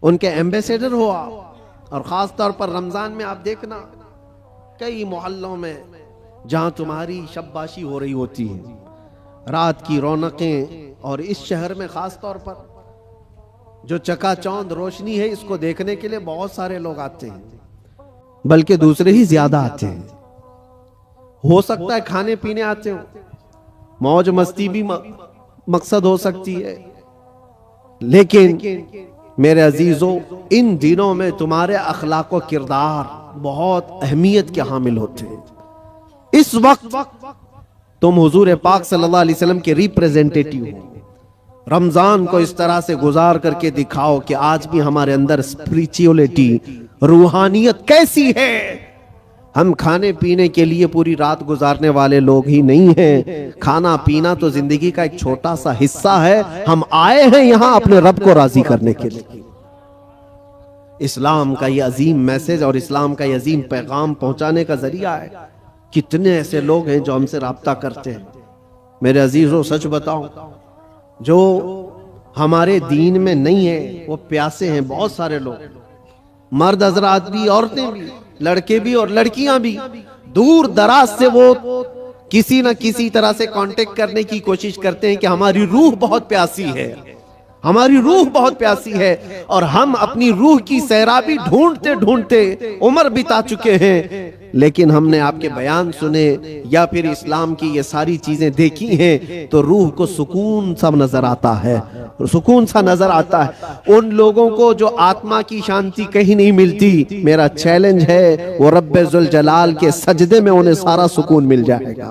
उनके एम्बेसडर हो आप। और खास तौर पर रमजान में आप देखना कई मोहल्लों में जहां तुम्हारी शब्बाशी हो रही होती है, रात की रौनकें, और इस शहर में खास तौर पर जो चकाचौंध रोशनी है इसको देखने के लिए बहुत सारे लोग आते हैं, बल्कि दूसरे ही ज्यादा आते हैं। हो सकता है खाने पीने आते हो, मौज मस्ती भी मकसद हो सकती है, लेकिन मेरे अजीजों इन दिनों में तुम्हारे अखलाक व किरदार बहुत अहमियत के हामिल होते हैं। इस वक्त तुम हुजूर पाक सल्लल्लाहु अलैहि वसल्लम के रिप्रेजेंटेटिव हो। रमजान को इस तरह से गुजार करके दिखाओ कि आज भी हमारे अंदर स्पिरिचुअलिटी, रूहानियत कैसी है। हम खाने पीने के लिए पूरी रात गुजारने वाले लोग ही नहीं हैं। खाना पीना तो जिंदगी का एक छोटा सा हिस्सा है। हम आए हैं यहां अपने रब को राजी करने के लिए। इस्लाम का ये अजीम मैसेज और इस्लाम का ये अजीम पैगाम पहुंचाने का जरिया है। कितने ऐसे लोग हैं जो हमसे राब्ता करते हैं। मेरे अजीजों सच बताओ, जो हमारे दीन में नहीं है वो प्यासे हैं बहुत सारे लोग, मर्द हजरात भी, औरतें भी, लड़के भी और लड़कियां भी। दूर दराज से वो किसी न किसी तरह से कांटेक्ट करने की कोशिश करते हैं कि हमारी रूह बहुत प्यासी है, हमारी रूह बहुत प्यासी है। और हम अपनी रूह की सैराबी ढूंढते ढूंढते उम्र बिता चुके हैं, लेकिन हमने आपके बयान सुने या फिर इस्लाम की ये सारी चीजें देखी हैं तो रूह को सुकून सा नजर आता है, सुकून सा नजर आता है। उन लोगों को जो आत्मा की शांति कहीं नहीं मिलती, मेरा चैलेंज है वो रब्बे जुल जलाल के सजदे में उन्हें सारा सुकून मिल जाएगा।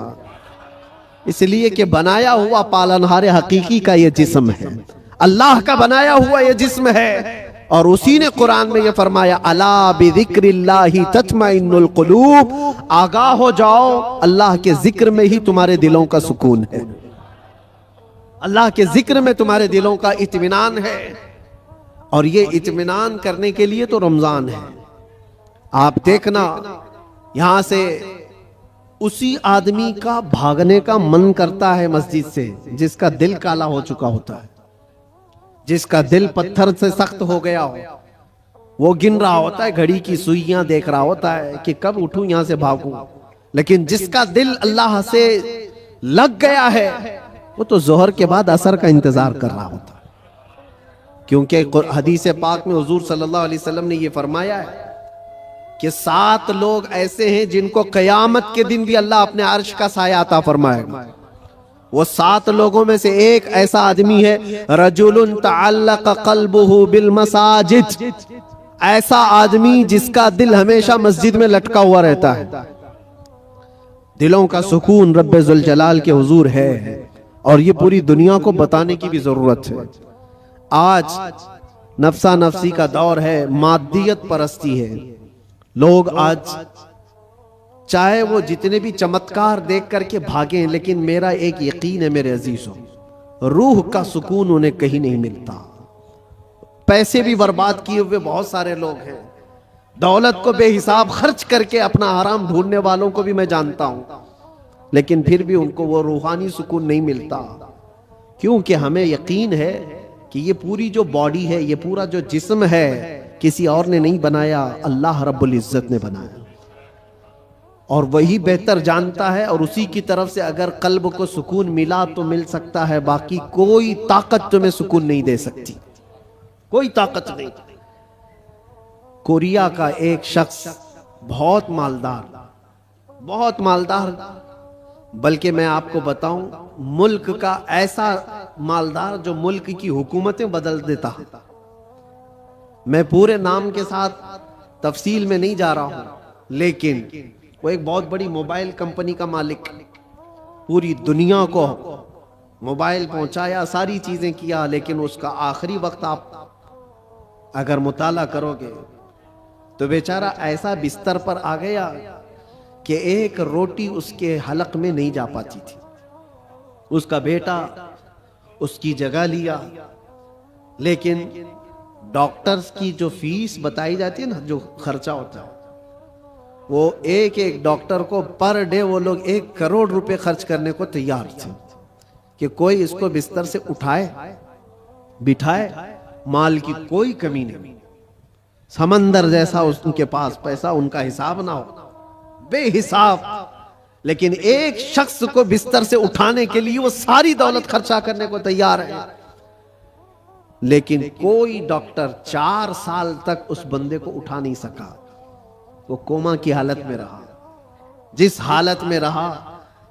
इसलिए कि बनाया हुआ पालनहार हकीकी का ये जिस्म है, अल्लाह का बनाया हुआ ये जिस्म है। और उसी ने कुरान में ये फरमाया, अला बिज़िक्रिल्लाहि तत्मइन्नुल कुलूब, आगाह हो जाओ अल्लाह के जिक्र में ही तुम्हारे दिलों का सुकून है, अल्लाह के जिक्र में तुम्हारे दिलों का इत्मीनान है। और ये इत्मीनान करने के लिए तो रमजान है। आप देखना यहां से उसी आदमी का भागने का मन करता है मस्जिद से जिसका दिल काला हो चुका होता है, जिसका दिल पत्थर से सख्त हो गया हो। वो गिन रहा होता है, घड़ी की सुइयां देख रहा होता है कि कब उठूं यहां से भागूं। लेकिन जिसका दिल अल्लाह से लग गया है वो तो जोहर के बाद असर का इंतजार कर रहा होता है, क्योंकि हदीस पाक में हुजूर सल्लल्लाहु अलैहि वसल्लम ने ये फरमाया है कि 7 लोग ऐसे हैं जिनको कयामत के दिन भी अल्लाह अपने अर्श का साया अता फरमाएगा। वो 7 लोगों में से एक ऐसा आदमी है, रजुलुन तअल्लक़ क़ल्बुहु बिल मसाजिद, ऐसा आदमी जिसका दिल हमेशा मस्जिद में लटका हुआ रहता है। दिलों का सुकून रब्बे जुल जलाल के हुजूर है, और ये पूरी दुनिया को बताने की भी जरूरत है। आज नफ्सा नफ्सी का दौर है, मादियत परस्ती है। लोग आज चाहे वो जितने भी चमत्कार देख करके भागे, लेकिन मेरा एक यकीन है मेरे अजीजों, रूह का सुकून उन्हें कहीं नहीं मिलता। पैसे भी बर्बाद किए हुए बहुत सारे लोग हैं, दौलत को बेहिसाब खर्च करके अपना आराम ढूंढने वालों को भी मैं जानता हूं, लेकिन फिर भी उनको वो रूहानी सुकून नहीं मिलता। क्योंकि हमें यकीन है कि ये पूरी जो बॉडी है, ये पूरा जो जिस्म है, किसी और ने नहीं बनाया, अल्लाह रब्बुल इज्जत ने बनाया, और वही बेहतर जानता है। और उसी की तरफ से अगर कल्ब को सुकून मिला तो मिल सकता है, बाकी कोई ताकत तुम्हें सुकून नहीं दे सकती, कोई ताकत नहीं। कोरिया का एक शख्स बहुत मालदार, बल्कि मैं आपको बताऊं मुल्क का ऐसा मालदार जो मुल्क की हुकूमतें बदल देता। मैं पूरे नाम के साथ तफसील में नहीं जा रहा हूं, लेकिन वो एक बहुत बड़ी मोबाइल कंपनी का मालिक, पूरी दुनिया को मोबाइल पहुंचाया, सारी चीजें किया, लेकिन उसका आखिरी वक्त आप अगर मुताला करोगे तो बेचारा ऐसा बिस्तर पर आ गया कि एक रोटी उसके हलक में नहीं जा पाती थी। उसका बेटा उसकी जगह लिया, लेकिन डॉक्टर्स की जो फीस बताई जाती है ना, जो खर्चा होता है, वो एक एक डॉक्टर को पर डे वो लोग 1 करोड़ रुपए खर्च करने को तैयार थे कि कोई इसको बिस्तर से उठाए बिठाए, माल की कोई कमी नहीं। समंदर जैसा उनके पास पैसा, उनका हिसाब ना हो, बेहिसाब। लेकिन एक शख्स को बिस्तर से उठाने के लिए वो सारी दौलत खर्चा करने को तैयार है। लेकिन कोई डॉक्टर 4 साल तक उस बंदे को उठा नहीं सका। वो कोमा की हालत में रहा। जिस हालत में रहा,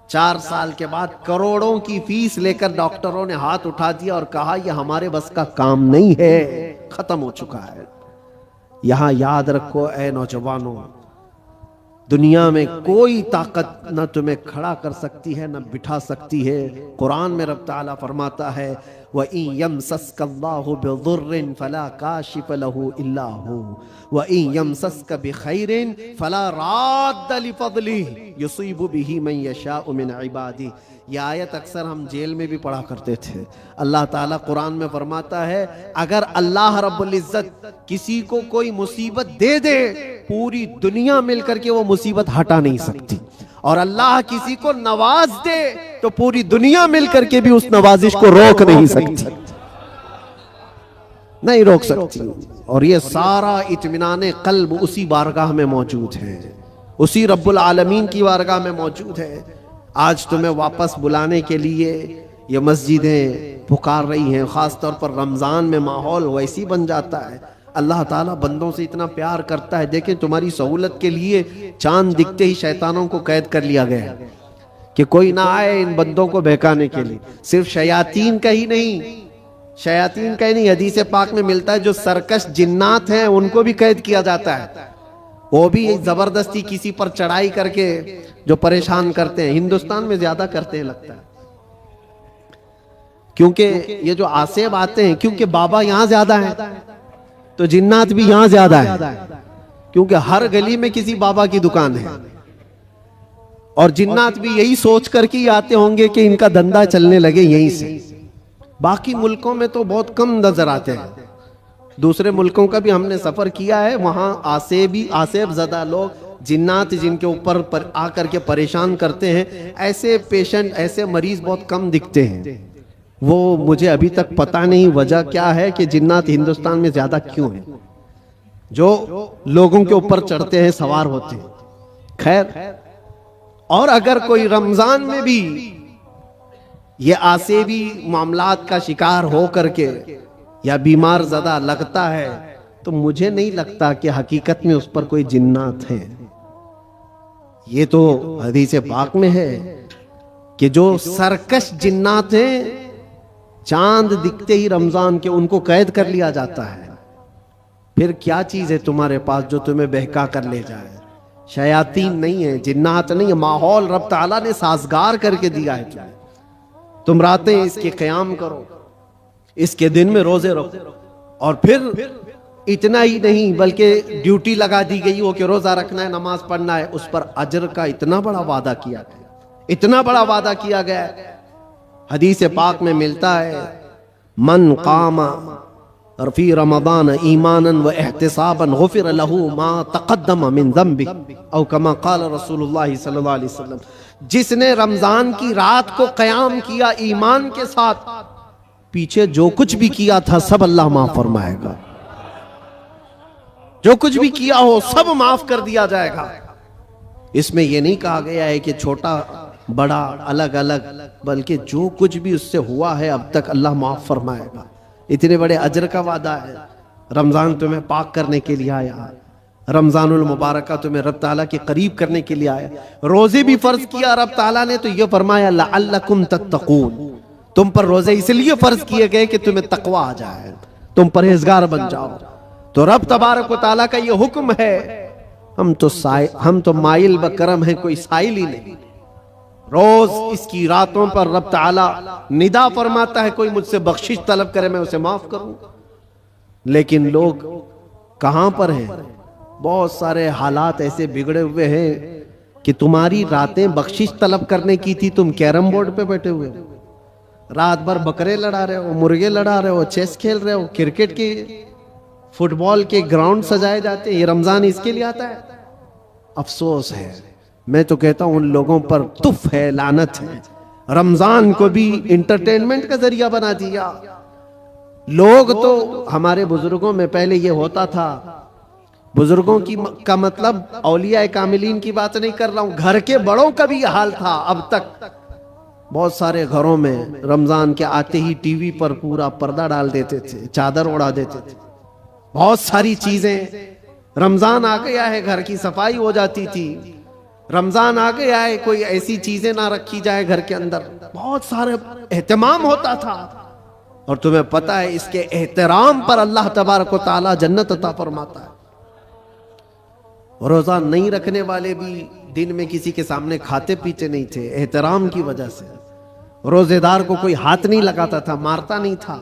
4 साल के बाद करोड़ों की फीस लेकर डॉक्टरों ने हाथ उठा दिया और कहा यह हमारे बस का काम नहीं है, खत्म हो चुका है। यहां याद रखो ऐ नौजवानों, दुनिया में कोई ताकत न तुम्हें खड़ा कर सकती है न बिठा सकती है। कुरान में रब ताला फरमाता है व इन यमसस्कल्लाहु बिदुर्रिन फला काशिफ लहू इल्ला हू व इन यमसस्क बिखैरिन फला राद्द लिफज़लिही युसीबु बिही मन यशाउ मिन इबादिही। यह आयत अक्सर हम जेल में भी पढ़ा करते थे। अल्लाह ताला कुरान में फरमाता है अगर अल्लाह रब्बुल इज्जत किसी को कोई मुसीबत दे दे, पूरी दुनिया मिलकर के वो मुसीबत हटा नहीं सकती। और अल्लाह किसी को नवाज दे तो पूरी दुनिया मिलकर के भी उस नवाजिश को रोक नहीं सकती, नहीं रोक सकती। और ये सारा इत्मीनान कल्ब उसी बारगाह में मौजूद है, उसी रब्बुल आलमीन की बारगाह में मौजूद है। आज तुम्हें वापस बुलाने के लिए ये मस्जिदें पुकार रही हैं। खास तौर पर रमजान में माहौल वैसी बन जाता है। अल्लाह ताला बंदों से इतना प्यार करता है। देखें, तुम्हारी सहूलत के लिए चांद दिखते ही शैतानों को कैद कर लिया गया है कि कोई ना आए इन बंदों को बहकाने के लिए। सिर्फ शयातीन का ही नहीं, शयातीन का ही नहीं, हदीस पाक में मिलता है जो सरकश जिन्नात हैं उनको भी कैद किया जाता है। वो भी जबरदस्ती किसी पर चढ़ाई करके जो परेशान करते हैं। हिंदुस्तान में ज्यादा करते हैं लगता है, क्योंकि ये जो आसेब आते हैं, क्योंकि बाबा यहां ज्यादा है तो जिन्नात भी यहां ज्यादा है, क्योंकि हर गली में किसी बाबा की दुकान है। और जिन्नात भी यही सोच करके ही आते होंगे कि इनका धंधा चलने लगे यहीं से। बाकी मुल्कों में तो बहुत कम नजर आते हैं। दूसरे मुल्कों का भी हमने सफर किया है, वहां आसेब ज़दा लोग, जिन्नात जिनके ऊपर आकर के परेशान करते हैं, ऐसे पेशेंट, ऐसे मरीज बहुत कम दिखते हैं। वो मुझे अभी तक पता नहीं वजह क्या है कि जिन्नात हिंदुस्तान में ज्यादा क्यों है, जो लोगों के ऊपर चढ़ते हैं, सवार होते हैं। खैर, और अगर कोई रमजान में भी ये आसेबी मामलात का शिकार हो करके या बीमार ज़दा लगता है, तो मुझे नहीं लगता कि हकीकत में उस पर कोई जिन्नात है। ये तो हदीस पाक में है कि जो सरकश जिन्नात हैं, चांद दिखते ही रमजान के उनको कैद कर लिया जाता है। फिर क्या चीज है तुम्हारे पास जो तुम्हें बहका कर ले जाए? शयातीन नहीं है, जिन्नात नहीं है, माहौल रब ताला ने साजगार करके दिया है तुम्हें। तुम रातें इसके क़याम करो, इसके दिन में रोजे रखो। और फिर इतना ही नहीं बल्कि ड्यूटी लगा दी गई हो कि रोजा रखना है, नमाज पढ़ना है, उस पर अजर का इतना बड़ा वादा किया गया, इतना बड़ा वादा किया गया। हदीस पाक में मिलता है मन कामा फी रमज़ान ईमानन व एहतिसाबन गुफिर लहू मा तक़द्दम मिन ज़ंबि औ कमा क़ाल रसूलुल्लाह सल्लल्लाहु अलैहि वसल्लम। जिसने रमजान की रात को क़याम किया ईमान के साथ, पीछे जो कुछ भी किया था सब अल्लाह माफ फरमाएगा। जो कुछ भी किया हो सब माफ कर दिया जाएगा। इसमें यह नहीं कहा गया है कि छोटा बड़ा अलग अलग, बल्कि जो कुछ भी उससे हुआ है अब तक अल्लाह माफ फरमाएगा। इतने बड़े अजर का वादा है। रमजान तुम्हें पाक करने के लिए आया, रमजानुल मुबारक तुम्हें रब ताला के करीब करने के लिए आया। रोजे भी फर्ज किया रब ताला ने, तो यह फरमाया लअल्लकुम तत्तकून, तुम पर रोजे इसलिए फर्ज किए गए कि तुम्हें तकवा आ जाए, तुम परहेजगार बन जाओ। तो रब तबारक व तआला का यह हुक्म है। हम तो माइल ब करम है, कोई साइल ही नहीं। रोज इसकी रातों पर रब ताला निदा फरमाता है, कोई मुझसे बख्शिश तलब करे मैं उसे माफ करूं। लेकिन लोग कहां पर हैं? बहुत सारे हालात ऐसे बिगड़े हुए हैं कि तुम्हारी रातें बख्शिश तलब करने की थी, तुम कैरम बोर्ड पे बैठे हुए हो, रात भर बकरे लड़ा रहे हो, मुर्गे लड़ा रहे हो, चेस खेल रहे हो, क्रिकेट के फुटबॉल के ग्राउंड सजाए जाते हैं। ये रमजान इसके लिए आता है। अफसोस है, मैं तो कहता हूं उन लोगों पर तुफ है, लानत है। रमजान को भी इंटरटेनमेंट का जरिया बना दिया। लोग तो, हमारे बुजुर्गों में पहले ये होता था बुजुर्गों की का मतलब औलिया कामिलीन की बात नहीं कर रहा हूं, घर के बड़ों का भी हाल था। अब तक बहुत सारे घरों में रमजान के आते ही टीवी पर पूरा पर्दा डाल देते थे, चादर उड़ा देते थे। बहुत सारी चीजें, रमजान आ गया है घर की सफाई हो जाती थी, रमजान आ गया है कोई ऐसी चीजें ना रखी जाए घर के अंदर, बहुत सारे एहतमाम होता था। और तुम्हें पता है इसके एहतराम पर अल्लाह तबारक व तआला जन्नत अता फरमाता है। रोजा नहीं रखने वाले भी दिन में किसी के सामने खाते पीते नहीं थे एहतराम की वजह से। रोजेदार को कोई हाथ नहीं लगाता था, मारता नहीं था।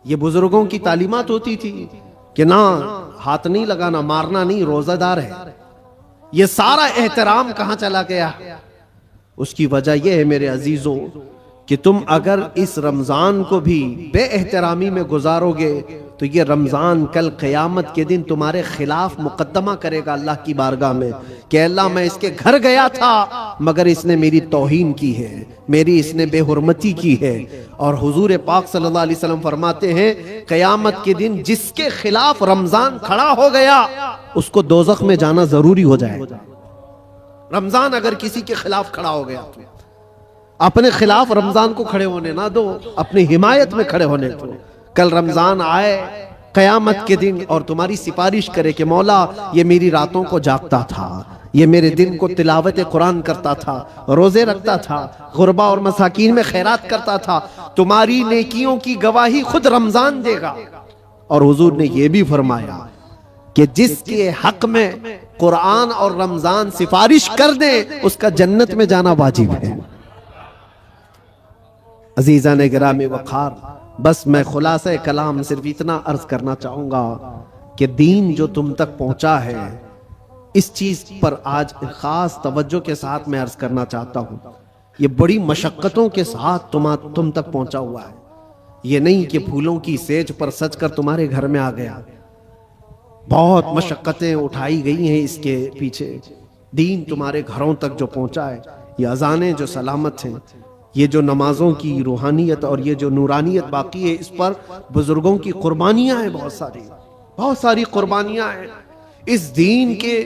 ये बुजुर्गों की तालीमात होती थी कि ना हाथ नहीं लगाना, मारना नहीं, रोजादार है। ये सारा एहतराम कहां चला गया? उसकी वजह यह है मेरे अजीजों कि तुम अगर इस रमजान को भी बेएहतरामी में गुजारोगे तो ये रमजान कल क़यामत के दिन तुम्हारे खिलाफ मुकद्दमा करेगा अल्लाह की बारगाह में कि अल्लाह मैं इसके घर गया था मगर इसने मेरी तौहीन की है, मेरी इसने बेहुरमती की है। और हुजूर पाक सल्लल्लाहु अलैहि वसल्लम फरमाते हैं क़यामत के दिन जिसके खिलाफ रमजान खड़ा हो गया उसको दोज़ख में जाना जरूरी हो जाएगा। रमजान अगर किसी के खिलाफ खड़ा हो गया तो अपने खिलाफ रमजान को खड़े होने ना दो, अपनी हिमायत में खड़े होने दो। कल रमजान आए कयामत के दिन और तुम्हारी सिफारिश करे कि मौला ये मेरी रातों को जागता था, ये मेरे दिन को तिलावत कुरान करता था, रोजे रखता था, गुरबा और मसाकीन में खैरात करता था, तुम्हारी नेकियों की गवाही खुद रमजान देगा। और हुजूर ने यह भी फरमाया कि जिसके हक में कुरान और रमजान सिफारिश कर दे उसका जन्नत में जाना वाजिब है। अजीजा ने गिरामी वखार, बस मैं खुलासा कलाम सिर्फ इतना अर्ज करना चाहूंगा कि दीन जो तुम तक पहुंचा है इस चीज पर आज खास तवज्जो के साथ मैं अर्ज करना चाहता हूं। ये बड़ी मशक्कतों के साथ तुम तक पहुंचा हुआ है। ये नहीं कि फूलों की सेज पर सज कर तुम्हारे घर में आ गया। बहुत मशक्कतें उठाई गई हैं इसके पीछे। दीन तुम्हारे घरों तक जो पहुंचा है, ये अजानें जो सलामत हैं, ये जो नमाजों की रूहानियत और ये जो नूरानियत बाकी है, इस पर बुजुर्गों की कुर्बानियां हैं, बहुत सारी कुर्बानियां हैं। इस दीन के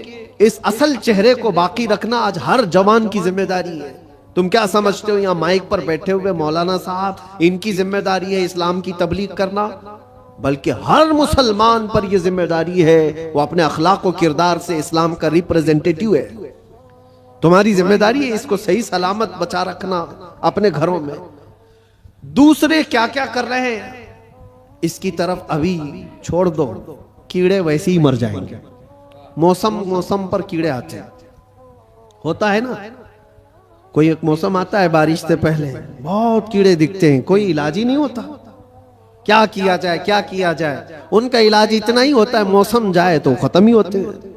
इस असल चेहरे को बाकी रखना आज हर जवान की जिम्मेदारी है। तुम क्या समझते हो यहाँ माइक पर बैठे हुए मौलाना साहब, इनकी जिम्मेदारी है इस्लाम की तबलीग करना? बल्कि हर मुसलमान पर यह जिम्मेदारी है वो अपने अखलाक और किरदार से इस्लाम का रिप्रेजेंटेटिव है। तुम्हारी जिम्मेदारी है इसको सही सलामत बचा रखना अपने घरों में। दूसरे क्या क्या कर रहे हैं इसकी तरफ अभी छोड़ दो, कीड़े वैसे ही मर जाएंगे। मौसम पर कीड़े आते हैं, होता है ना। कोई एक मौसम आता है बारिश से पहले, बहुत कीड़े दिखते हैं, कोई इलाज ही नहीं होता। क्या किया जाए, क्या किया जाए? उनका इलाज इतना ही होता है मौसम जाए तो खत्म ही होते हैं।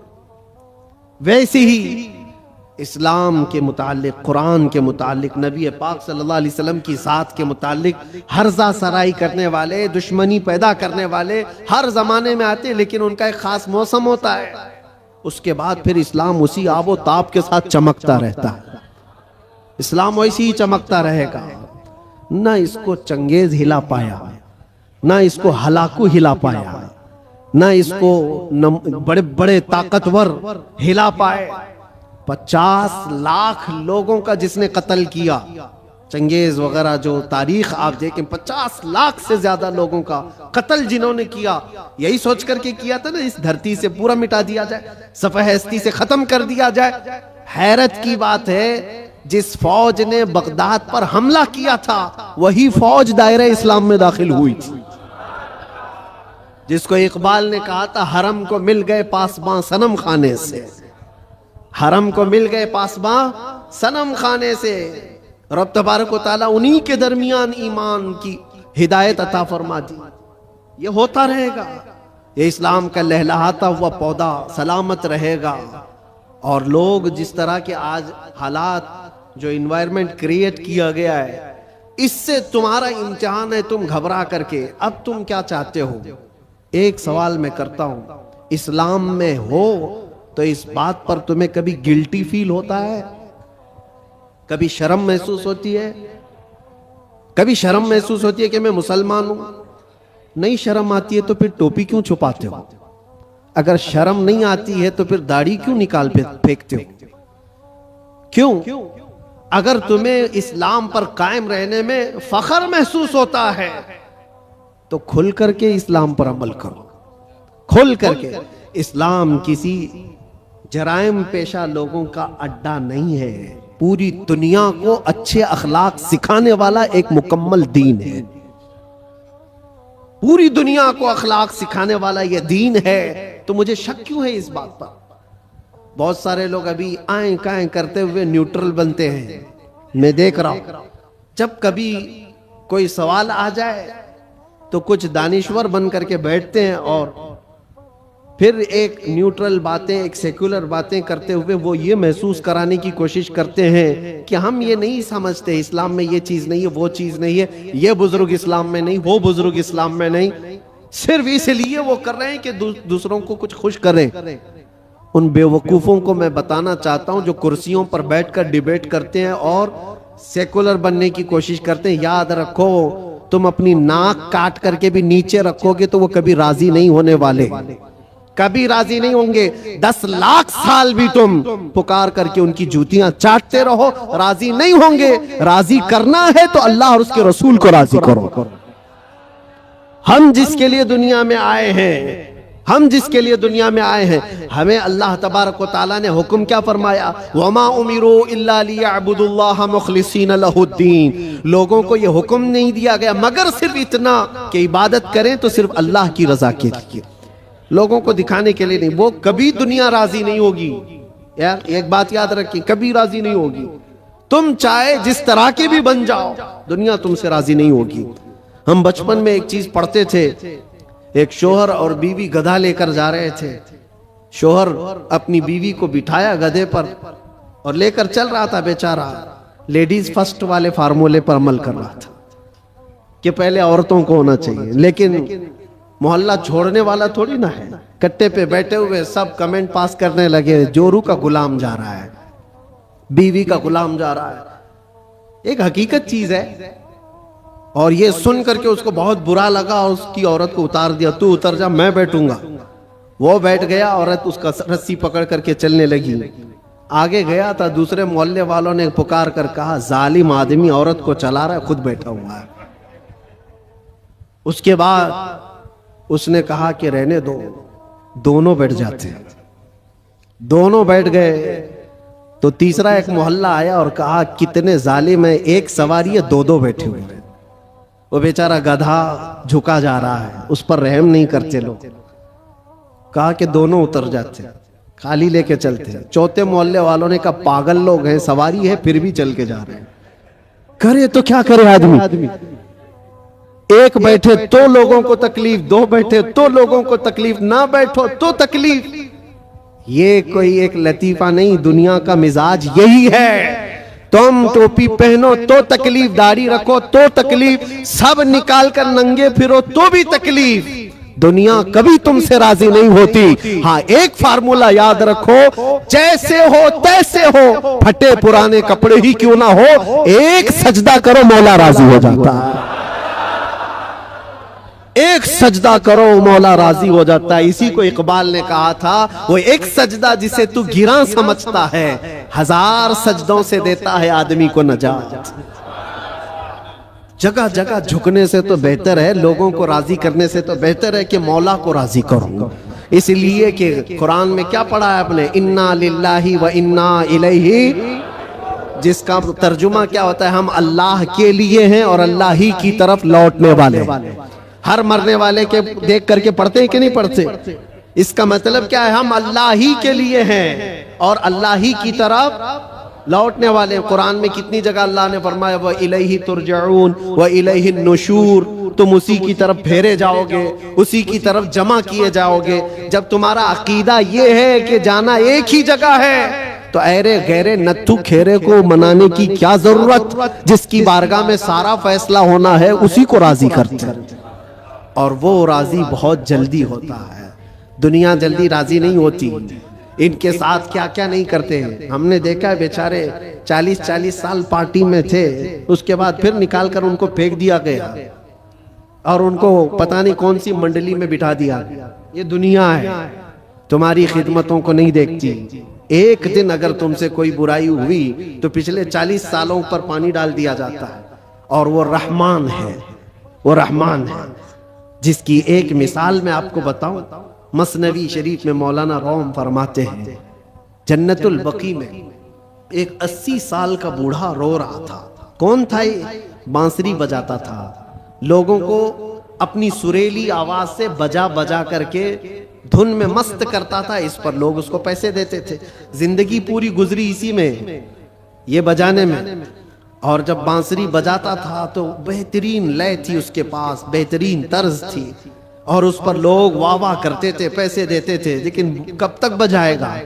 वैसे ही इस्लाम के मुतालिक, कुरान के मुतालिक, नबी पाक सल्लल्लाहु अलैहि वसल्लम की साथ के मुतालिक हर्जा सराई करने वाले, दुश्मनी पैदा करने वाले हर जमाने में आते हैं, लेकिन उनका एक खास मौसम होता है। उसके बाद फिर इस्लाम उसी आबो ताप के साथ चमकता रहता है। इस्लाम वैसे ही चमकता रहेगा। ना इसको चंगेज हिला पाया, ना इसको हलाकू हिला पाया, ना इसको बड़े बड़े ताकतवर हिला पाए। 50 लाख लोगों का जिसने कत्ल किया, चंगेज वगैरह जो तारीख आप देखें, 50 लाख से ज्यादा लोगों का कत्ल जिन्होंने किया, यही सोच करके किया था ना इस धरती से पूरा मिटा दिया जाए, सफ़े-ए-हस्ती से खत्म कर दिया जाए। हैरत की बात है जिस फौज ने बगदाद पर हमला किया था वही फौज दायरे इस्लाम में दाखिल हुई थी। जिसको इकबाल ने कहा था हरम को मिल गए पासबां सनम खाने से, हरम को मिल गए पासबां सनम खाने से। रब तबारक व तआला उन्हीं के दरमियान ईमान की हिदायत अता फरमा दी। ये होता रहेगा, ये इस्लाम का लहलहाता हुआ पौधा सलामत रहेगा। और लोग जिस तरह के आज हालात, जो इन्वायरमेंट क्रिएट किया गया है, इससे तुम्हारा इम्तिहान है। तुम घबरा करके अब तुम क्या चाहते हो? एक सवाल मैं करता हूं, इस्लाम में हो तो इस बात पर तुम्हें कभी गिल्टी फील होता है? कभी शर्म महसूस होती है? कभी शर्म महसूस होती है कि मैं मुसलमान हूं? नहीं शर्म आती है तो फिर टोपी क्यों छुपाते हो? अगर शर्म नहीं आती है तो फिर दाढ़ी क्यों निकाल फेंकते हो? क्यों? अगर तुम्हें इस्लाम पर कायम रहने में फख्र महसूस होता है तो खुल करके इस्लाम पर अमल करो, खुल करके। इस्लाम किसी जराइम पेशा लोगों का अड्डा नहीं है, पूरी दुनिया को अच्छे अखलाक सिखाने वाला एक मुकम्मल दीन है। पूरी दुनिया को अखलाक सिखाने वाला यह दीन है। तो मुझे शक क्यों है इस बात पर? बहुत सारे लोग अभी आए काए करते हुए न्यूट्रल बनते हैं। मैं देख रहा हूं जब कभी कोई सवाल आ जाए तो कुछ दानिश्वर बन करके बैठते हैं और फिर एक न्यूट्रल बातें, एक सेक्युलर बातें करते हुए वो ये महसूस कराने की कोशिश करते हैं कि हम ये नहीं समझते, इस्लाम में ये चीज नहीं है, वो चीज नहीं है, ये बुजुर्ग इस्लाम में नहीं, वो बुजुर्ग इस्लाम में नहीं। सिर्फ इसलिए वो कर रहे हैं कि दूसरों को कुछ खुश करें। उन बेवकूफों को मैं बताना चाहता हूं जो कुर्सियों पर बैठकर डिबेट करते हैं और सेकुलर बनने की कोशिश करते हैं। याद रखो, तुम अपनी नाक काट करके भी नीचे रखोगे तो वो कभी राजी नहीं होने वाले, कभी राजी नहीं होंगे। 10 लाख साल भी तुम पुकार करके उनकी जूतियां चाटते रहो, राजी नहीं होंगे। राजी करना है तो अल्लाह और उसके रसूल को राजी करो। हम जिसके लिए दुनिया में आए हैं, हम जिसके लिए दुनिया में आए हैं, हमें अल्लाह तबारक व तआला ने हुक्म क्या फरमाया? वमा उमिरू इल्ला लियअबुदुल्लाह मुखलिसीन लहुद्दीन। लोगों को यह हुक्म नहीं दिया गया मगर सिर्फ इतना कि इबादत करें तो सिर्फ अल्लाह की रजा के लिए, लोगों को दिखाने के लिए नहीं। वो कभी दुनिया राजी नहीं होगी यार, एक बात याद रखिए, कभी राजी नहीं होगी। तुम चाहे जिस तरह के भी बन जाओ, दुनिया तुमसे राजी नहीं होगी। हम बचपन में एक चीज पढ़ते थे, एक शोहर और बीवी गधा लेकर जा रहे थे। शोहर अपनी बीवी को बिठाया गधे पर और लेकर चल रहा था। बेचारा लेडीज फर्स्ट वाले फार्मूले पर अमल कर रहा था कि पहले औरतों को होना चाहिए, लेकिन मोहल्ला छोड़ने वाला थोड़ी ना है। कट्टे पे बैठे हुए सब कमेंट पास करने लगे, जोरू का गुलाम जा रहा है, बीवी का गुलाम जा रहा है। एक हकीकत चीज है। और ये सुन करके उसको बहुत बुरा लगा, उसकी औरत को उतार दिया, तू उतर जा, मैं बैठूंगा। वो बैठ गया, औरत उसका रस्सी पकड़ करके चलने लगी। आगे गया था, दूसरे मोहल्ले वालों ने पुकार कर कहा, जालिम आदमी औरत को चला रहा है, खुद बैठा हुआ है। उसके बाद उसने कहा कि रहने दो, दोनों बैठ जाते हैं। दोनों बैठ गए तो तीसरा एक मोहल्ला आया और कहा, कितने जालिम है, एक सवारी है, दो बैठे हुए हैं। वो बेचारा गधा झुका जा रहा है, उस पर रहम नहीं करते लोग। कहा कि दोनों उतर जाते, खाली लेके चलते हैं। चौथे मोहल्ले वालों ने कहा, पागल लोग हैं, सवारी है फिर भी चल के जा रहे हैं, करे तो क्या करे आदमी। एक बैठे तो लोगों को तकलीफ, दो बैठे तो लोगों को तकलीफ, ना बैठो तो तकलीफ। ये कोई एक लतीफा नहीं, दुनिया का मिजाज यही है। तुम टोपी पहनो तो तकलीफ, दाढ़ी रखो तो तकलीफ, सब निकाल कर नंगे फिरो तो भी तकलीफ। दुनिया कभी तुमसे राजी नहीं होती। हाँ, एक फार्मूला याद रखो, जैसे हो तैसे हो, फटे पुराने कपड़े ही क्यों ना हो, एक सजदा करो मौला राजी हो जाता है। एक सजदा करो मौला राजी हो जाता है। इसी को इकबाल ने कहा था, वो एक सजदा जिसे तू गिरा समझता है, 1000 सजदों से देता है आदमी को नजात। जगह जगह झुकने से तो बेहतर है, लोगों को राजी करने से तो बेहतर है कि मौला को राजी करो। इसलिए कि कुरान में क्या पढ़ा है आपने, इन्ना लिल्लाही व इन्ना इलैहि, जिसका तर्जुमा क्या होता है, हम अल्लाह के लिए हैं और अल्लाह ही की तरफ लौटने वाले। हर मरने वाले के देख करके पढ़ते हैं कि नहीं पढ़ते? इसका मतलब क्या है, हम अल्लाह ही के लिए हैं और अल्लाह ही की तरफ लौटने वाले। कुरान में कितनी जगह अल्लाह ने फरमाया, व इलैहि तुरजऊन व इलैहि नुशूर, तुम उसी की तरफ फेरे जाओगे, उसी की तरफ जमा किए जाओगे। जब तुम्हारा अकीदा ये है कि जाना एक ही जगह है, तो ऐरे गैरे नत्थु खेरे को मनाने की क्या जरूरत? जिसकी बारगाह में सारा फैसला होना है उसी को राजी करते हैं, और वो राजी बहुत जल्दी होता है। दुनिया जल्दी राजी नहीं होती। इनके साथ क्या क्या नहीं करते हैं। हमने देखा है, बेचारे 40-40 साल पार्टी में थे, उसके बाद फिर निकाल कर उनको फेंक दिया गया और उनको पता नहीं कौन सी मंडली में बिठा दिया। ये दुनिया है। तुम्हारी खिदमतों को नहीं देखती। एक दिन अगर तुमसे कोई बुराई हुई तो पिछले 40 सालों पर पानी डाल दिया जाता है। और वो रहमान है, वो रहमान है, जिसकी एक मिसाल मैं आपको बताऊं। मसनवी शरीफ में मौलाना रोम फरमाते हैं, जन्नतुल बकी में एक 80 साल का बूढ़ा रो रहा था। कौन था ये? बांसुरी बजाता था, लोगों को अपनी सुरीली आवाज से बजा बजा करके धुन में मस्त करता था। इस पर लोग उसको पैसे देते थे। जिंदगी पूरी गुजरी इसी में, ये बजाने में। और जब बांसुरी बजाता था तो बेहतरीन लय थी उसके पास, बेहतरीन तर्ज थी, और उस पर लोग वाह वाह करते थे, पैसे देते थे। लेकिन कब तक बजाएगा?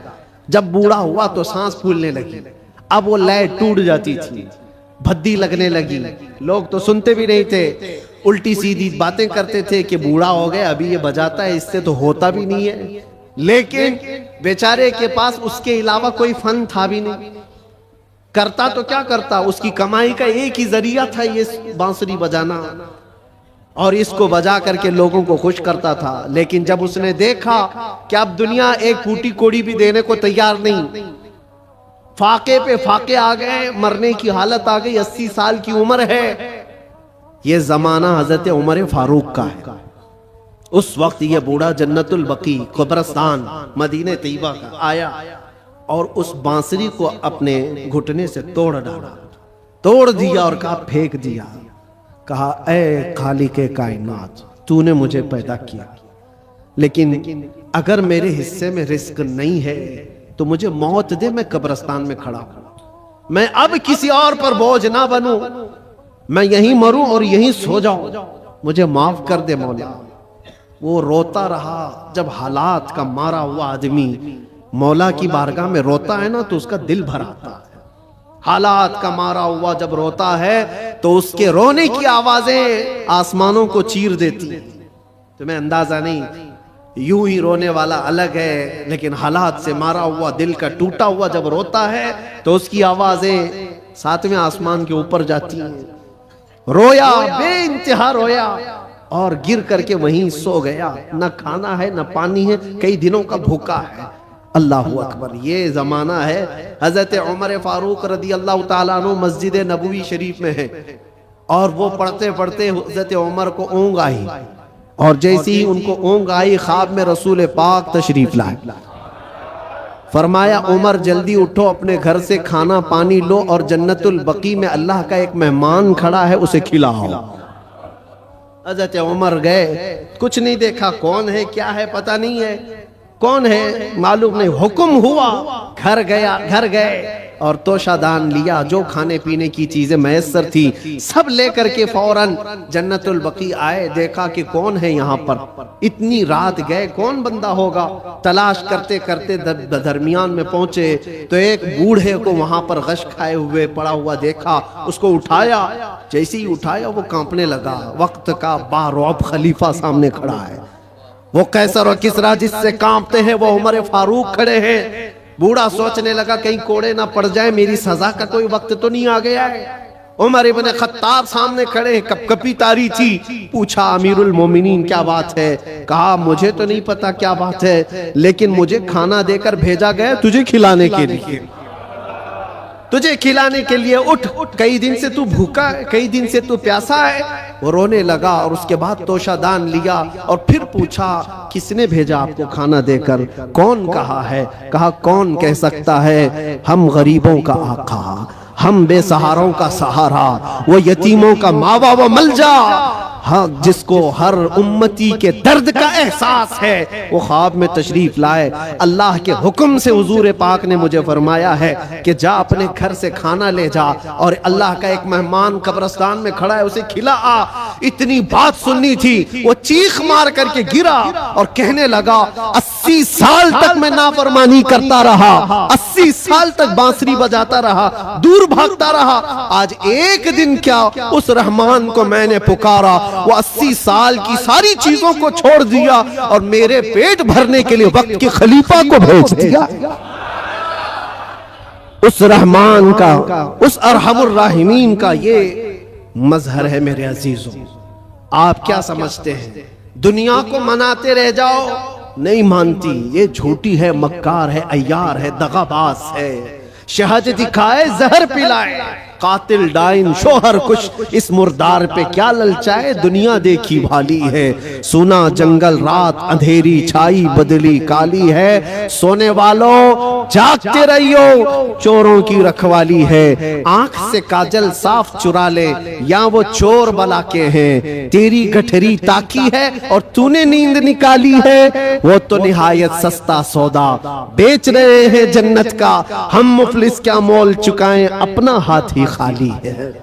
जब बूढ़ा हुआ तो सांस फूलने लगी, अब वो लय टूट जाती थी, भद्दी लगने लगी। लोग तो सुनते भी नहीं थे, उल्टी सीधी बातें करते थे कि बूढ़ा हो गया, अभी ये बजाता है, इससे तो होता भी नहीं है। लेकिन बेचारे के पास उसके अलावा कोई फन था भी नहीं। करता तो क्या करता, उसकी कमाई का एक ही जरिया था ये बांसुरी बजाना, और इसको बजा करके लोगों को खुश करता था। लेकिन जब उसने देखा कि अब दुनिया एक फूटी कोड़ी भी देने को तैयार नहीं, फाके पे फाके आ गए, मरने की हालत आ गई, 80 साल की उम्र है। ये जमाना हजरत उमर फारूक का है। उस वक्त ये बूढ़ा जन्नतुल बकी कब्रिस्तान मदीने तैयबा का आया और उस बांसुरी को अपने घुटने से तोड़ डाला, तोड़ दिया और कहा फेंक दिया। कहा, ऐ खालिके कायनात, तूने मुझे पैदा किया, लेकिन अगर मेरे हिस्से में रिस्क नहीं है तो मुझे मौत दे, मैं कब्रिस्तान में खड़ा हूं। मैं अब किसी और पर बोझ ना बनूं, मैं यहीं मरूं और यहीं सो जाऊं, मुझे माफ कर दे मौला। वो रोता रहा। जब हालात का मारा हुआ आदमी मौला की बारगाह में रोता है ना तो उसका दिल भर आता है। हालात का मारा हुआ जब रोता है तो उसके रोने की आवाजें आसमानों को चीर देती। तुम्हें अंदाजा नहीं, यूं ही रोने वाला अलग है, लेकिन हालात से मारा हुआ, दिल का टूटा हुआ जब रोता है तो उसकी आवाजें 7वें आसमान के ऊपर जाती हैं। रोया, बेइंतहा रोया और गिर करके वहीं सो गया। न खाना है न पानी है, कई दिनों का भूखा है। अल्लाह अकबर। ये जमाना है हजरत उमर फारूक रदी अल्लाह ताला अन्हु मस्जिद नबवी शरीफ में है, और वो पढ़ते पढ़ते हजरत उमर को ऊँग आई, और जैसे ही उनको ऊँग आई ख्वाब में रसूल पाक तशरीफ लाए। फरमाया, उमर जल्दी उठो, अपने घर से खाना पानी लो और जन्नतुल बकी में अल्लाह का एक मेहमान खड़ा है, उसे खिलाओ। हजरत उमर गए, कुछ नहीं देखा, कौन है क्या है पता नहीं है, कौन है मालूम नहीं। हुक्म हुआ, घर गया, घर गए और तोशादान लिया, जो खाने पीने की चीजें मैसर थी सब लेकर के फौरन जन्नतुल बकी आए। देखा कि कौन है यहाँ पर, इतनी रात गए, कौन बंदा होगा। तलाश करते करते दरमियान में पहुंचे तो एक बूढ़े को वहां पर गश खाए हुए पड़ा हुआ देखा, उसको उठाया। जैसे ही उठाया वो कांपने लगा। वक्त का बारौब खलीफा सामने खड़ा है, वो कैसर और किसरा जिससे कांपते हैं वो उमर फारूक खड़े हैं। बूढ़ा सोचने लगा कहीं कोड़े ना पड़ जाए, मेरी सजा का कोई वक्त तो नहीं आ गया है। उमर इब्न खत्ताब सामने खड़े, कपकपी तारी थी। पूछा, अमीरुल मोमिनीन क्या बात है? कहा, मुझे तो नहीं पता क्या बात है, लेकिन मुझे खाना देकर भेजा गया तुझे खिलाने के लिए, तुझे खिलाने के लिए। उठ, कई दिन से तू भूखा है, कई दिन से तू प्यासा है। वो रोने लगा और उसके बाद तोशादान लिया और फिर पूछा, किसने भेजा आपको खाना देकर? कौन कहा है? कहा, कौन कह सकता है? हम गरीबों का आका, हम बेसहारों का सहारा, वो यतीमों का मावा व मलजा, हाँ, जिसको हर उम्मती के दर्द का एहसास है, वो ख्वाब में तशरीफ लाए। अल्लाह के हुक्म से हुजूर पाक ने मुझे फरमाया है कि जा अपने घर से खाना ले जा, और अल्लाह का एक मेहमान कब्रिस्तान में खड़ा है, उसे खिला आ। इतनी बात सुननी थी, वो चीख मार करके गिरा और कहने लगा, 80 साल तक मैं नाफरमानी करता रहा, 80 साल तक बांसुरी बजाता रहा, दूर भागता रहा, आज एक दिन क्या उस रहमान को मैंने पुकारा, वो 80 साल की सारी चीजों को छोड़ दिया और मेरे पेट भरने के लिए वक्त के खलीफा को भेज दिया। उस रहमान का, उस अरहमुर राहिमीन का ये मजहर है मेरे अजीजों। आप क्या समझते हैं? दुनिया को मनाते रह जाओ, नहीं मानती, ये झूठी है, मक्कार है, अय्यार है, दगाबाज है। शहद दिखाए, जहर पिलाए, कातिल डाइन शोहर कुछ, इस मुर्दार पे क्या ललचाए, दुनिया देखी भाली है। सुना जंगल रात अंधेरी छाई, बदली काली है। सोने वालों जागते रहियो, चोरों की रखवाली है। आंख से काजल साफ चुरा ले, या वो चोर बला के हैं। तेरी गठरी ताकी है और तूने नींद निकाली है। वो तो निहायत सस्ता सौदा बेच रहे हैं जन्नत का, हम मुफलिस क्या मोल चुकाएं, अपना हाथ ही खाली है।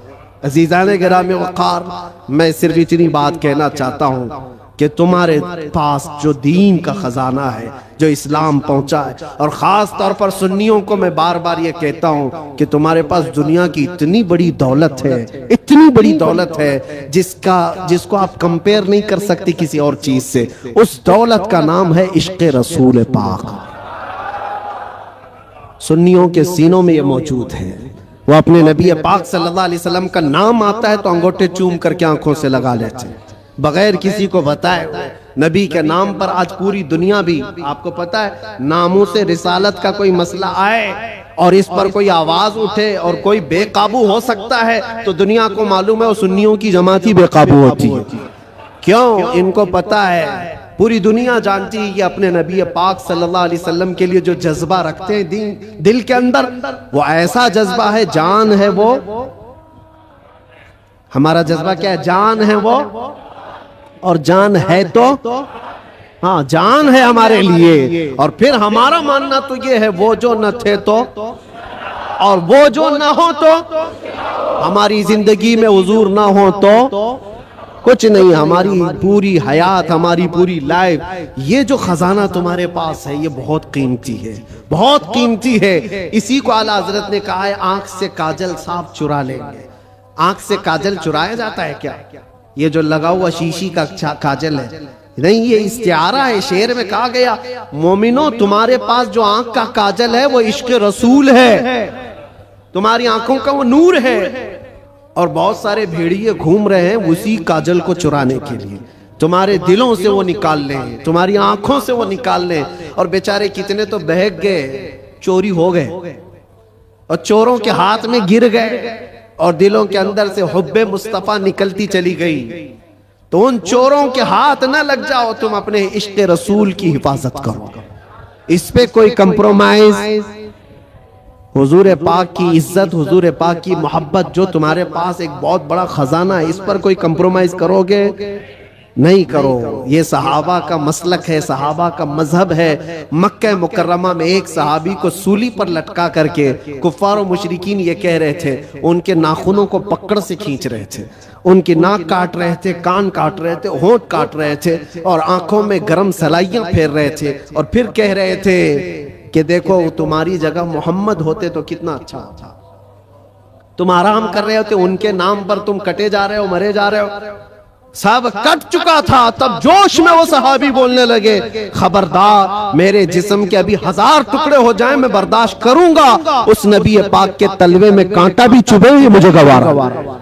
अजीज़ाने गिरामी वक़ार, मैं सिर्फ इतनी बात कहना चाहता हूँ कि तुम्हारे पास जो दीन का खजाना है, जो इस्लाम पहुंचा है, और खास तौर पर सुन्नियों को मैं बार बार ये कहता हूँ कि तुम्हारे पास दुनिया की इतनी बड़ी दौलत है, इतनी बड़ी दौलत है जिसको आप कंपेयर नहीं कर सकते किसी और चीज से। उस दौलत का नाम है इश्क़ रसूल पाक। सुन्नियों के सीनों में ये मौजूद है। वो अपने नबी पाक सल्लल्लाहु अलैहि वसल्लम का नाम आता है तो अंगूठे चूम करके आंखों से लगा लेते हैं, बगैर किसी को बताए। नबी के नाम पर आज पूरी दुनिया भी, आपको पता है, नामों से रिसालत का कोई मसला आए और इस पर कोई आवाज उठे और कोई बेकाबू हो सकता है तो दुनिया को मालूम है वो सुन्नियों की जमात ही बेकाबू होती है। क्यों? इनको पता है, पूरी दुनिया जानती है कि अपने नबी पाक सल्लल्लाहु अलैहि वसल्लम के लिए जो जज्बा रखते हैं दिल के अंदर, वो ऐसा जज्बा है, जान है वो। हमारा जज्बा क्या है? जान है वो, और जान है तो हाँ, जान है हमारे लिए। और फिर हमारा मानना तो ये है, वो जो न थे तो, और वो जो न हो तो, हमारी जिंदगी में हुजूर ना हो तो कुछ नहीं। हमारी पूरी हयात, हमारी पूरी लाइफ, ये जो खजाना तुम्हारे पास है, ये बहुत कीमती है, बहुत कीमती है। इसी को आला हजरत ने कहा है, आंख से काजल साफ चुरा लेंगे। आंख से काजल चुराया जाता है क्या? ये जो लगा हुआ शीशी का काजल है, नहीं, ये इस्तिआरा है। शेर में कहा गया, मोमिनो तुम्हारे पास जो आंख का काजल है वो इश्क़ रसूल है, तुम्हारी आंखों का वो नूर है। और बहुत सारे भेड़िए घूम रहे हैं उसी काजल को चुराने के लिए। तुम्हारे दिलों से वो निकाल लें, तुम्हारी आंखों से वो निकाल लें। और बेचारे कितने तो बहक गए, चोरी हो गए और चोरों के हाथ में गिर गए, और दिलों के अंदर से हुब्बे मुस्तफा निकलती चली गई। तो उन चोरों के हाथ ना लग जाओ, तुम अपने इश्क़ रसूल की हिफाजत करो। इस पे कोई कंप्रोमाइज, हुजूर पाक की इज्जत, हुजूर पाक की मोहब्बत जो तुम्हारे पास एक बहुत बड़ा खजाना है, इस पर कोई कंप्रोमाइज करोगे? नहीं करो। ये सहाबा का मसलक है, सहाबा का मजहब है। मक्का मुकर्रमा में एक सहाबी को सूली पर लटका करके कुफ्फार और मुशरिकीन ये कह रहे थे, उनके नाखूनों को पकड़ से खींच रहे थे, उनकी नाक काट रहे थे, कान काट रहे थे, होंठ काट रहे थे, और आंखों में गरम सलाइयां फेर रहे थे। और फिर कह रहे थे कि देखो, तुम्हारी जगह मोहम्मद होते तो कितना अच्छा होता। तुम आराम कर रहे होते, उनके नाम पर तुम कटे जा रहे हो, मरे जा रहे हो। सब कट चुका था, तब जोश में वो सहाबी बोलने लगे, खबरदार, मेरे जिस्म के अभी 1000 टुकड़े हो जाएं, मैं बर्दाश्त करूंगा, उस नबी पाक के तलवे में कांटा भी चुभे, ये मुझे गवारा।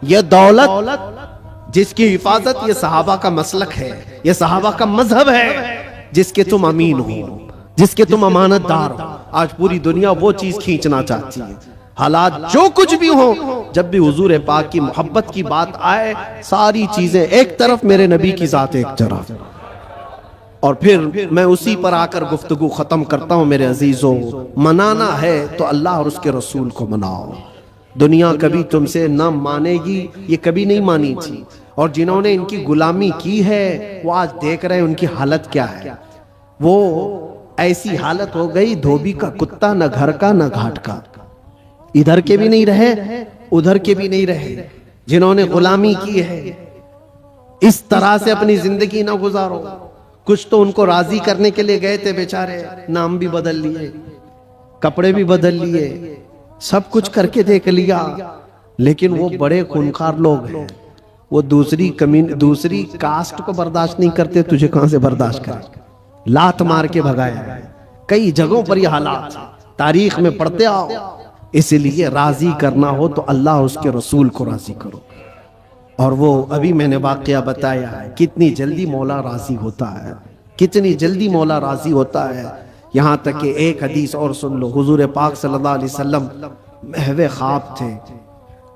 ये दौलत जिसकी हिफाजत, ये सहाबा का मसलक है, ये सहाबा का मजहब है, जिसके तुम अमीन हो, जिसके तुम अमानतदार हो। आज पूरी दुनिया वो चीज खींचना चाहती है। हालात जो कुछ भी हो, जब भी हुजूर पाक की मोहब्बत की बात आए, सारी चीजें एक तरफ, मेरे नबी की जात एक तरफ। और फिर मैं उसी पर आकर गुफ्तगू खत्म करता हूं। मेरे अजीजों, मनाना है तो अल्लाह और उसके रसूल को मनाओ। दुनिया कभी तुमसे न मानेगी, ये कभी नहीं मानी थी। और जिन्होंने इनकी गुलामी की है, वो आज देख रहे हैं उनकी हालत क्या है। वो ऐसी हालत हो गई, धोबी का कुत्ता, न घर का न घाट का, इधर के भी नहीं रहे, उधर के भी नहीं रहे। जिन्होंने गुलामी की है, इस तरह से अपनी जिंदगी ना गुजारो। कुछ तो उनको राजी करने के लिए गए थे बेचारे, नाम भी बदल लिए, कपड़े भी बदल लिए, सब कुछ करके देख लिया, लेकिन वो बड़े खूंखार लोग हैं। वो दूसरी कास्ट को बर्दाश्त नहीं करते, तुझे कहां से बर्दाश्त करें। लात मार के भगाया। कई जगहों पर यह हालात तारीख में पढ़ते आओ। इसलिए राजी करना हो तो अल्लाह उसके रसूल को राजी करो। और वो अभी मैंने वाकया बताया है, कितनी जल्दी मौला राजी होता है। कितनी जल्दी मौला राजी होता है। यहाँ तक कि एक हदीस और सुन लो, हुजूर पाक सल्लल्लाहु अलैहि वसल्लम महवे ख्वाब थे,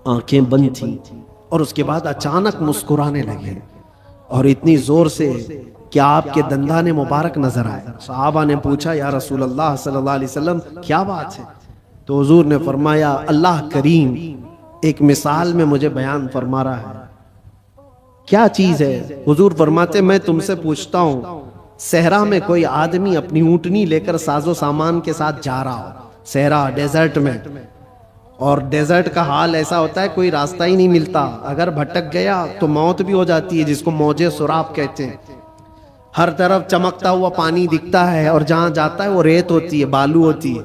आंखें बंद थी और उसके बाद अचानक मुस्कुराने लगे और इतनी जोर से कि आपके दंदाने मुबारक नजर आए। सहाबा ने पूछा, या रसूल अल्लाह सल्लल्लाहु अलैहि वसल्लम क्या बात है? तो हुजूर ने फरमाया, अल्लाह करीम एक मिसाल में मुझे बयान फरमा रहा है। क्या चीज है? हुजूर फरमाते, मैं तुमसे पूछता हूं, सहरा में कोई आदमी अपनी ऊंटनी लेकर साजो सामान के साथ जा रहा हो, सहरा डेजर्ट में, और डेजर्ट का हाल ऐसा होता है कोई रास्ता ही नहीं मिलता, अगर भटक गया तो मौत भी हो जाती है, जिसको मौजे सुराब कहते हैं। हर तरफ चमकता हुआ पानी दिखता है और जहां जाता है वो रेत होती है, बालू होती है,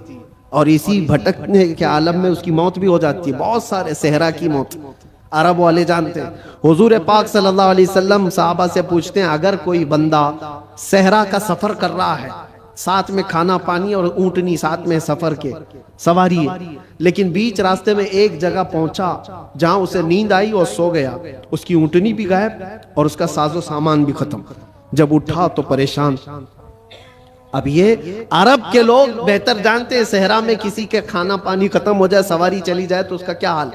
और इसी भटकने के आलम में उसकी मौत भी हो जाती है। बहुत सारे सहरा की मौत अरब वाले जानते हैं। हुजूर पाक सल्लल्लाहु अलैहि वसल्लम साहबा से पूछते हैं, अगर कोई बंदा सहरा का सफर कर रहा है, साथ में खाना पानी और ऊंटनी साथ में सफर के सवारी है, लेकिन बीच रास्ते में एक जगह पहुंचा जहां उसे नींद आई और सो गया, उसकी ऊंटनी भी गायब और उसका साजो सामान भी खत्म। जब उठा तो परेशान। अब ये अरब के लोग बेहतर जानते हैं, सहरा में किसी के खाना पानी खत्म हो जाए, सवारी चली जाए तो उसका क्या हाल।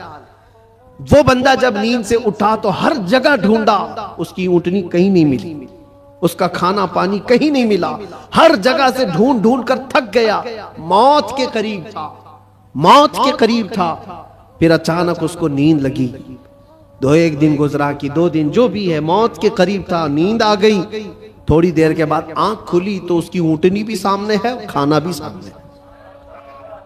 वो बंदा जब नींद से उठा तो हर जगह ढूंढा, उसकी ऊंटनी कहीं नहीं मिली, उसका खाना पानी कहीं नहीं मिला, हर जगह से ढूंढ ढूंढ कर थक गया, मौत के करीब था, मौत के करीब था। फिर अचानक उसको नींद लगी। एक दिन गुजरा कि 2 दिन, जो भी है, मौत के करीब था, नींद आ गई। थोड़ी देर के बाद आंख खुली तो उसकी ऊंटनी भी सामने है, खाना भी सामने।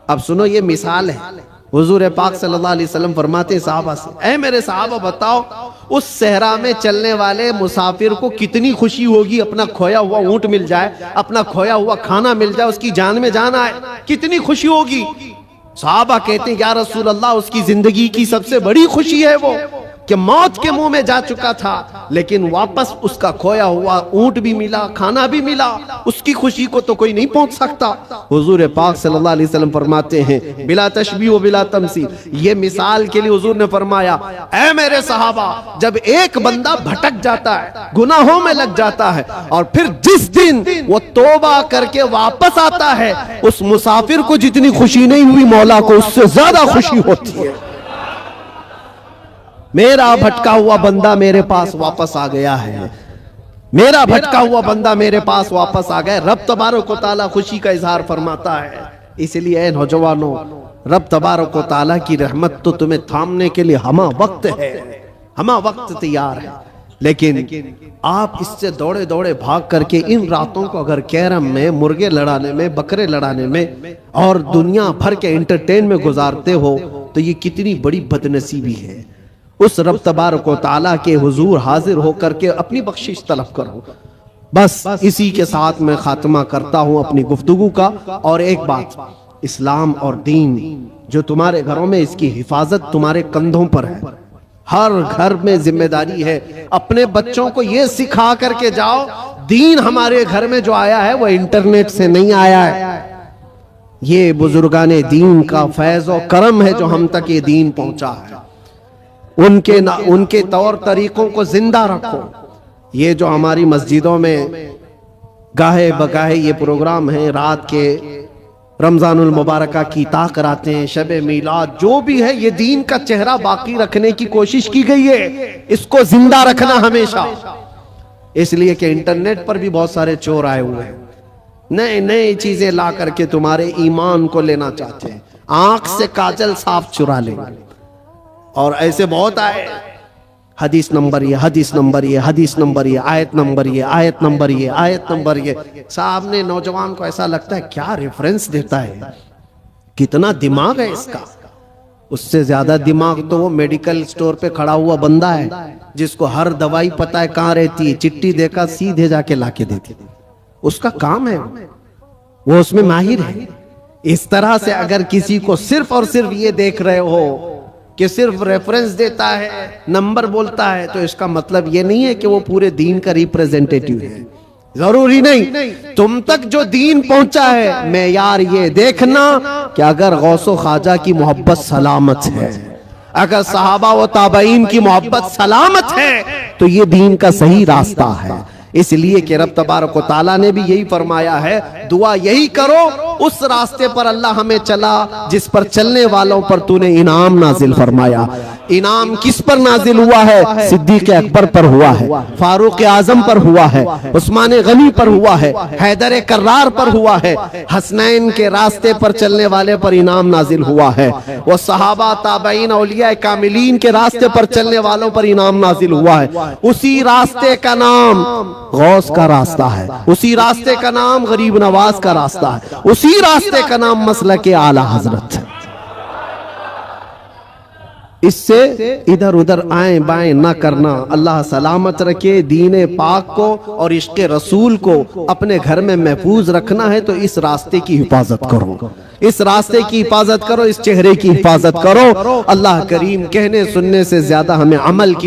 अब सुनो, ये मिसाल है। हुजूर पाक सल्लल्लाहु अलैहि वसल्लम फरमाते साहबा से, ऐ मेरे साहबा बताओ, उस सहरा में चलने वाले मुसाफिर को कितनी खुशी होगी अपना खोया हुआ ऊंट मिल जाए, अपना खोया हुआ खाना मिल जाए, उसकी जान में जान आए, कितनी खुशी होगी। साहबा कहते हैं, या रसूल अल्लाह, उसकी जिंदगी की सबसे बड़ी खुशी है वो कि मौत के मुंह में जा चुका था, लेकिन वापस उसका खोया हुआ ऊंट भी मिला, खाना भी मिला, उसकी खुशी को तो कोई नहीं पहुंच सकता। हुजूर पाक सल्लल्लाहु अलैहि वसल्लम फरमाते हैं, बिला तशबीह व बिला तमसील, ये मिसाल के लिए हुजूर ने फरमाया, ऐ मेरे सहाबा, जब एक बंदा भटक जाता है, गुनाहों में लग जाता है, और फिर जिस दिन वो तौबा करके वापस आता है, उस मुसाफिर को जितनी खुशी नहीं हुई, मौला को उससे ज्यादा खुशी होती है। मेरा भटका हुआ बंदा मेरे पास वापस आ गया है, मेरा भटका हुआ बंदा मेरे पास वापस आ गया। रब तबारक व तआला खुशी का इजहार फरमाता है। इसलिए नौजवानों, रब तबारक व तआला की रहमत तो तुम्हें थामने के लिए हमा वक्त है, हमा वक्त तैयार है, लेकिन आप इससे दौड़े दौड़े भाग करके इन रातों को अगर कैरम में, मुर्गे लड़ाने में, बकरे लड़ाने में और दुनिया भर के एंटरटेन में गुजारते हो, तो ये कितनी बड़ी बदनसीबी है। उस रब तबारक व तआला के हुजूर हाजिर होकर के अपनी बख्शिश तलब करो। बस इसी के साथ मैं खात्मा करता हूं अपनी गुफ्तगू का। और एक बात, इस्लाम और दीन जो तुम्हारे घरों में, इसकी हिफाजत तुम्हारे कंधों पर है। हर घर में जिम्मेदारी है, अपने बच्चों को यह सिखा करके जाओ, दीन हमारे घर में जो आया है वो इंटरनेट से नहीं आया है, ये बुजुर्गाने दीन का फैज और करम है जो हम तक ये दीन पहुंचा है। उनके तौर तरीकों को जिंदा रखो। ये जो हमारी मस्जिदों में गाहे बगाहे ये प्रोग्राम है, रात के रमजानुल मुबारका की ता कराते हैं, शबे मिलाद, जो भी है, ये दीन का चेहरा बाकी रखने की कोशिश की गई है, इसको जिंदा रखना हमेशा। इसलिए कि इंटरनेट पर भी बहुत सारे चोर आए हुए हैं, नए नए चीजें ला करके तुम्हारे ईमान को लेना चाहते हैं, आंख से काजल साफ चुरा लेंगे। और ऐसे बहुत आए, हदीस नंबर ये, हदीस नंबर ये, हदीस नंबर ये, आयत नंबर ये, आयत नंबर ये, आयत नंबर ये। सामने नौजवान को ऐसा लगता है क्या रेफरेंस देता है, कितना दिमाग है इसका। उससे ज्यादा दिमाग तो वो मेडिकल स्टोर पे खड़ा हुआ बंदा है, जिसको हर दवाई पता है कहाँ रहती है, चिट्ठी देखा सीधे जाके लाके देती, उसका काम है, वो उसमें माहिर है। इस तरह से अगर किसी को सिर्फ और सिर्फ ये देख रहे हो कि सिर्फ रेफरेंस देता है, नंबर बोलता है, तो इसका मतलब ये नहीं है कि वो पूरे दीन का रिप्रेजेंटेटिव है। जरूरी नहीं, तुम तक जो दीन पहुंचा है, मैं यार ये देखना कि अगर गौसो ख्वाजा की मोहब्बत सलामत है, अगर सहाबा व ताबईन की मोहब्बत सलामत है, तो ये दीन का सही रास्ता है। इसलिए कि रब तबारक व तआला ने भी यही फरमाया है, दुआ यही करो उस रास्ते पर अल्लाह हमें चला जिस पर चलने वालों पर तूने इनाम नाजिल फरमाया। इनाम किस पर नाजिल हुआ है? सिद्दीक अकबर पर हुआ है, फारूक आजम पर हुआ है, उस्मान गनी पर हुआ है, हैदर कर्रार पर हुआ है। हसनैन के रास्ते पर चलने वाले पर इनाम नाजिल हुआ है। वो सहाबा, ताबईन, औलिया कामिलीन के रास्ते पर चलने वालों पर इनाम नाजिल हुआ है। उसी रास्ते का नाम गौस का रास्ता है, उसी रास्ते का नाम गरीब नवाज का रास्ता है, उसी रास्ते का नाम मसलक आला हजरत है। इससे इधर उधर आए बाएं ना करना। अल्लाह सलामत रखे दीन पाक को और इश्क रसूल को अपने घर में महफूज रखना है तो इस रास्ते की हिफाजत करो, इस रास्ते की हिफाजत करो, इस चेहरे की हिफाजत करो। अल्लाह करीम कहने सुनने से ज्यादा हमें अमल की